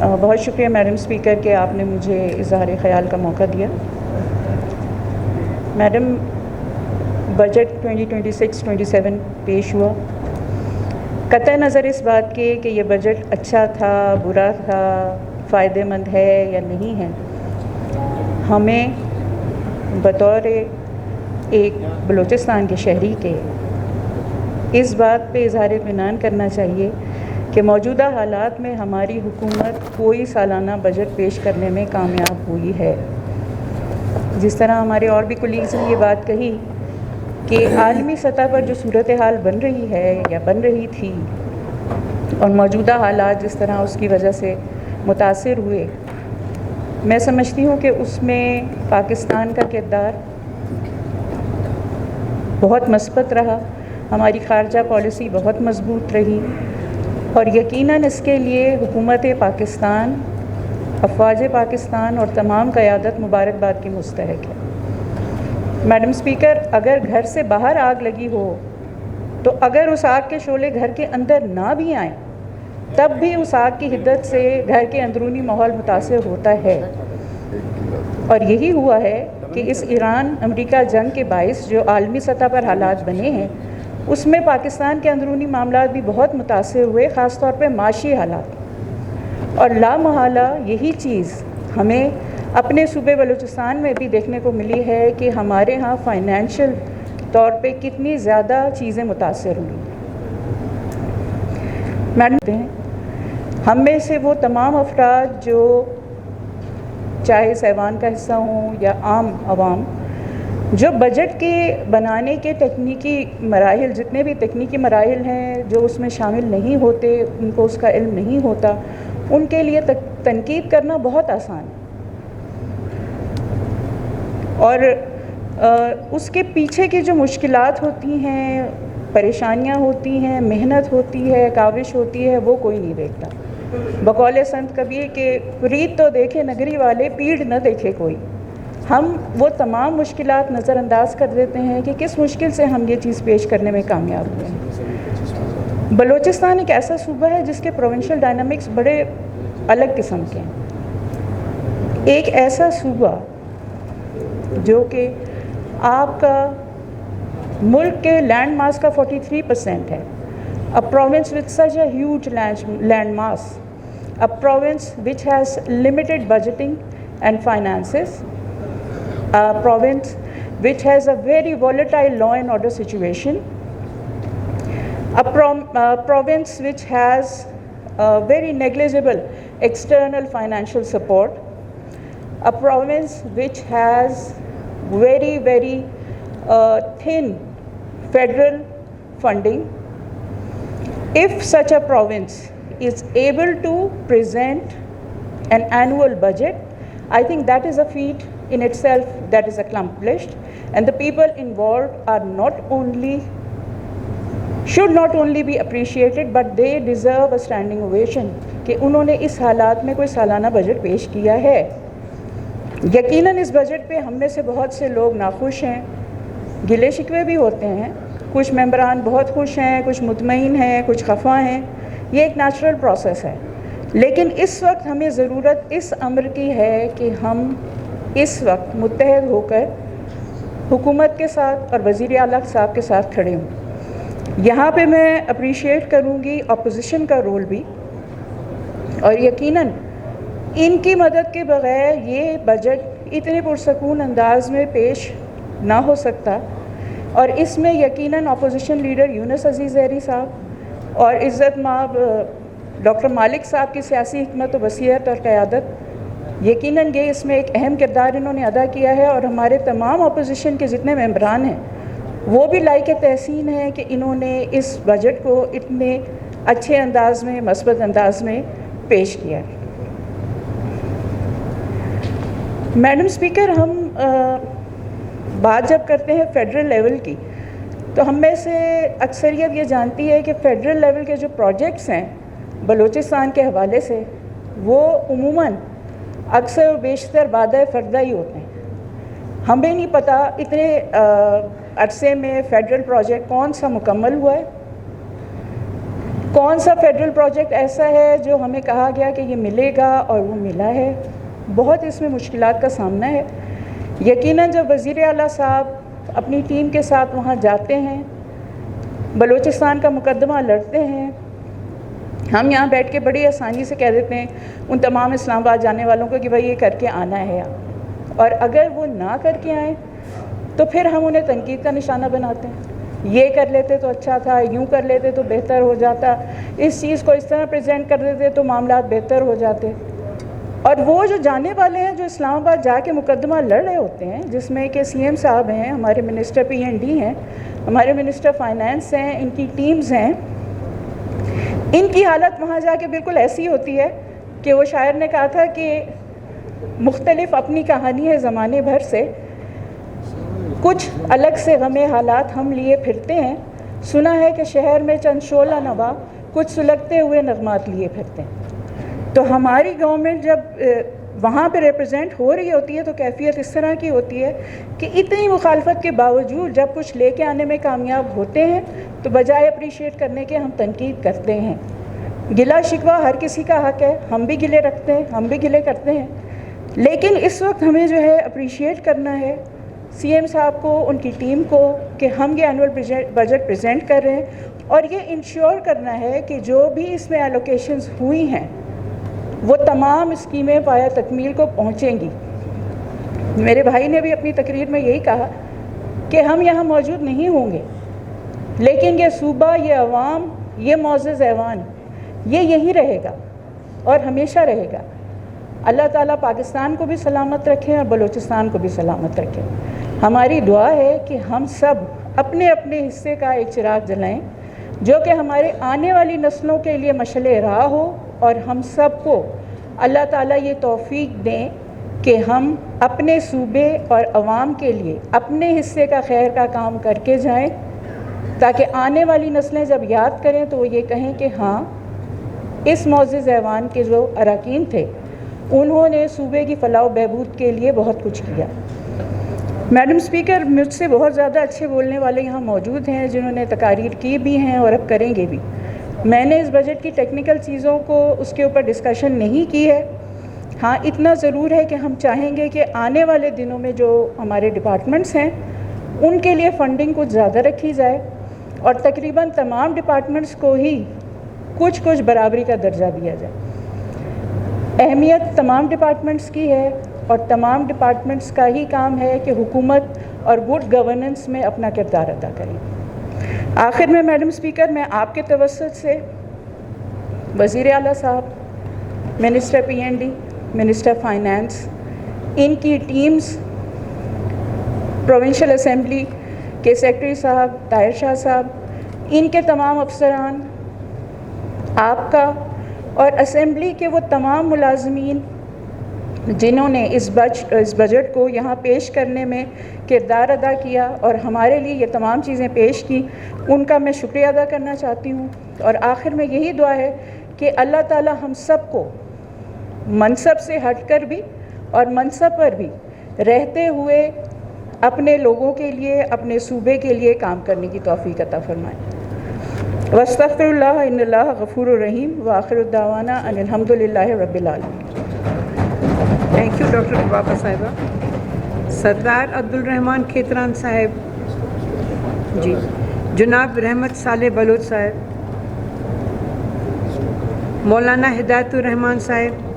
بہت شکریہ madam speaker کہ آپ نے مجھے اظہار خیال کا موقع دیا. میڈم، بجٹ 2026-27 پیش ہوا. قطع نظر اس بات کے کہ یہ بجٹ اچھا تھا، برا تھا، فائدہ مند ہے یا نہیں ہے، ہمیں بطور ایک بلوچستان کے شہری کے اس بات پہ اظہار اطمینان کرنا چاہیے کہ موجودہ حالات میں ہماری حکومت کوئی سالانہ بجٹ پیش کرنے میں کامیاب ہوئی ہے. جس طرح ہمارے اور بھی کولیگز نے یہ بات کہی کہ عالمی سطح پر جو صورتحال بن رہی ہے یا بن رہی تھی اور موجودہ حالات جس طرح اس کی وجہ سے متاثر ہوئے، میں سمجھتی ہوں کہ اس میں پاکستان کا کردار بہت مثبت رہا، ہماری خارجہ پالیسی بہت مضبوط رہی، اور یقیناً اس کے لیے حکومت پاکستان، افواج پاکستان اور تمام قیادت مبارکباد کی مستحق ہے. میڈم اسپیکر، اگر گھر سے باہر آگ لگی ہو تو اگر اس آگ کے شعلے گھر کے اندر نہ بھی آئیں تب بھی اس آگ کی حدت سے گھر کے اندرونی ماحول متاثر ہوتا ہے. اور یہی ہوا ہے کہ اس ایران امریکہ جنگ کے باعث جو عالمی سطح پر حالات بنے ہیں اس میں پاکستان کے اندرونی معاملات بھی بہت متاثر ہوئے، خاص طور پہ معاشی حالات. اور لا محالہ یہی چیز ہمیں اپنے صوبے بلوچستان میں بھی دیکھنے کو ملی ہے کہ ہمارے ہاں فائنینشیل طور پہ کتنی زیادہ چیزیں متاثر ہوئی. میڈم، ہم میں سے وہ تمام افراد جو چاہے سیوان کا حصہ ہوں یا عام عوام، جو بجٹ کے بنانے کے تکنیکی مراحل، جتنے بھی تکنیکی مراحل ہیں جو اس میں شامل نہیں ہوتے، ان کو اس کا علم نہیں ہوتا، ان کے لیے تنقید کرنا بہت آسان ہے. اور اس کے پیچھے کی جو مشکلات ہوتی ہیں، پریشانیاں ہوتی ہیں، محنت ہوتی ہے، کاوش ہوتی ہے، وہ کوئی نہیں دیکھتا. بقول سنت کبیر کہ فرید تو دیکھے نگری والے، پیڑ نہ دیکھے کوئی. ہم وہ تمام مشکلات نظر انداز کر دیتے ہیں کہ کس مشکل سے ہم یہ چیز پیش کرنے میں کامیاب ہوئے ہیں. بلوچستان ایک ایسا صوبہ ہے جس کے پروونشل ڈائنامکس بڑے الگ قسم کے ہیں. ایک ایسا صوبہ جو کہ آپ کا ملک کے لینڈ ماس کا 43% ہے. A province with such a huge land mass, a province which has limited budgeting and finances, a province which has a very volatile law and order situation, a province which has very negligible external financial support, a province which has very, very thin federal funding. If such a province is able to present an annual budget, I think that is a feat in itself that is accomplished, and the people involved should not only be appreciated but they deserve a standing ovation کہ انہوں نے اس حالات میں کوئی سالانہ budget پیش کیا ہے. یقیناً اس بجٹ پہ ہم میں سے بہت سے لوگ ناخوش ہیں، گلے شکوے بھی ہوتے ہیں، کچھ ممبران بہت خوش ہیں، کچھ مطمئن ہیں، کچھ خفا ہیں. یہ ایک نیچرل پروسیس ہے، لیکن اس وقت ہمیں ضرورت اس امر کی ہے کہ ہم اس وقت متحد ہو کر حکومت کے ساتھ اور وزیر اعلیٰ صاحب کے ساتھ کھڑے ہوں. یہاں پہ میں اپریشیٹ کروں گی اپوزیشن کا رول بھی، اور یقیناً ان کی مدد کے بغیر یہ بجٹ اتنے پرسکون انداز میں پیش نہ ہو سکتا. اور اس میں یقیناً اپوزیشن لیڈر یونس عزیز زہری صاحب اور عزت مآب ڈاکٹر مالک صاحب کی سیاسی حکمت و بصیرت اور قیادت، یقیناً یہ اس میں ایک اہم کردار انہوں نے ادا کیا ہے. اور ہمارے تمام اپوزیشن کے جتنے ممبران ہیں وہ بھی لائق تحسین ہیں کہ انہوں نے اس بجٹ کو اتنے اچھے انداز میں، مثبت انداز میں پیش کیا. میڈم اسپیکر، ہم بات جب کرتے ہیں فیڈرل لیول کی تو ہم میں سے اکثریت یہ جانتی ہے کہ فیڈرل لیول کے جو پروجیکٹس ہیں بلوچستان کے حوالے سے وہ عموماً اکثر و بیشتر وعدہ فردہ ہی ہوتے ہیں. ہمیں نہیں پتہ اتنے عرصے میں فیڈرل پروجیکٹ کون سا مکمل ہوا ہے. کون سا فیڈرل پروجیکٹ ایسا ہے جو ہمیں کہا گیا کہ یہ ملے گا اور وہ ملا ہے. بہت اس میں مشکلات کا سامنا ہے. یقیناً جب وزیر اعلیٰ صاحب اپنی ٹیم کے ساتھ وہاں جاتے ہیں, بلوچستان کا مقدمہ لڑتے ہیں, ہم یہاں بیٹھ کے بڑی آسانی سے کہہ دیتے ہیں ان تمام اسلام آباد جانے والوں کو کہ بھائی یہ کر کے آنا ہے, اور اگر وہ نہ کر کے آئیں تو پھر ہم انہیں تنقید کا نشانہ بناتے ہیں. یہ کر لیتے تو اچھا تھا, یوں کر لیتے تو بہتر ہو جاتا, اس چیز کو اس طرح پریزنٹ کر دیتے تو معاملات بہتر ہو جاتے. اور وہ جو جانے والے ہیں جو اسلام آباد جا کے مقدمہ لڑ رہے ہوتے ہیں, جس میں کہ سی ایم صاحب ہیں, ہمارے منسٹر PND ہیں, ہمارے منسٹر فائنانس ہیں, ان کی ٹیمز ہیں, ان کی حالت وہاں جا کے بالکل ایسی ہوتی ہے کہ وہ شاعر نے کہا تھا کہ مختلف اپنی کہانی ہے زمانے بھر سے, کچھ الگ سے غم حالات ہم لیے پھرتے ہیں, سنا ہے کہ شہر میں چند شعلہ نوا کچھ سلگتے ہوئے نغمات لیے پھرتے ہیں. تو ہماری گورنمنٹ جب وہاں پہ ریپرزینٹ ہو رہی ہوتی ہے تو کیفیت اس طرح کی ہوتی ہے کہ اتنی مخالفت کے باوجود جب کچھ لے کے آنے میں کامیاب ہوتے ہیں تو بجائے اپریشیٹ کرنے کے ہم تنقید کرتے ہیں. گلہ شکوہ ہر کسی کا حق ہے, ہم بھی گلے رکھتے ہیں, ہم بھی گلے کرتے ہیں, لیکن اس وقت ہمیں جو ہے اپریشیٹ کرنا ہے سی ایم صاحب کو, ان کی ٹیم کو, کہ ہم یہ اینول بجٹ پریزنٹ کر رہے ہیں, اور یہ انشور کرنا ہے کہ جو بھی اس میں ایلوکیشنز ہوئی ہیں وہ تمام اسکیمیں پایہ تکمیل کو پہنچیں گی. میرے بھائی نے بھی اپنی تقریر میں یہی کہا کہ ہم یہاں موجود نہیں ہوں گے, لیکن یہ صوبہ, یہ عوام, یہ معزز ایوان, یہ یہی رہے گا اور ہمیشہ رہے گا. اللہ تعالیٰ پاکستان کو بھی سلامت رکھیں اور بلوچستان کو بھی سلامت رکھیں. ہماری دعا ہے کہ ہم سب اپنے اپنے حصے کا ایک چراغ جلائیں جو کہ ہمارے آنے والی نسلوں کے لیے مشعل راہ ہو, اور ہم سب کو اللہ تعالیٰ یہ توفیق دیں کہ ہم اپنے صوبے اور عوام کے لیے اپنے حصے کا خیر کا کام کر کے جائیں, تاکہ آنے والی نسلیں جب یاد کریں تو وہ یہ کہیں کہ ہاں اس معزز ایوان کے جو اراکین تھے انہوں نے صوبے کی فلاح و بہبود کے لیے بہت کچھ کیا. میڈم اسپیکر, مجھ سے بہت زیادہ اچھے بولنے والے یہاں موجود ہیں جنہوں نے تقاریر کی بھی ہیں اور اب کریں گے بھی. میں نے اس بجٹ کی ٹیکنیکل چیزوں کو اس کے اوپر ڈسکشن نہیں کی ہے. ہاں اتنا ضرور ہے کہ ہم چاہیں گے کہ آنے والے دنوں میں جو ہمارے ڈپارٹمنٹس ہیں ان کے لیے فنڈنگ کچھ زیادہ رکھی جائے, اور تقریباً تمام ڈپارٹمنٹس کو ہی کچھ برابری کا درجہ دیا جائے. اہمیت تمام ڈپارٹمنٹس کی ہے, اور تمام ڈپارٹمنٹس کا ہی کام ہے کہ حکومت اور گڈ گورننس میں اپنا کردار ادا کریں. آخر میں میڈم اسپیکر, میں آپ کے توسط سے وزیر اعلیٰ صاحب, منسٹر PND, منسٹر فائنانس, ان کی ٹیمز, پروونشل اسمبلی کے سیکرٹری صاحب طاہر شاہ صاحب, ان کے تمام افسران, آپ کا اور اسمبلی کے وہ تمام ملازمین جنہوں نے اس بجٹ کو یہاں پیش کرنے میں کردار ادا کیا اور ہمارے لیے یہ تمام چیزیں پیش کی, ان کا میں شکریہ ادا کرنا چاہتی ہوں. اور آخر میں یہی دعا ہے کہ اللہ تعالی ہم سب کو منصب سے ہٹ کر بھی اور منصب پر بھی رہتے ہوئے اپنے لوگوں کے لیے, اپنے صوبے کے لیے کام کرنے کی توفیق عطا فرمائے. واستغفر اللہ ان اللہ غفور الرحیم, وآخر الدعوانا ان الحمد للہ رب العالمین. تھینک یو ڈاکٹر لبابہ صاحبہ. سردار عبدالرحمن کھیتران صاحب, جی جناب رحمت صالح بلوچ صاحب, مولانا ہدایت الرحمان صاحب,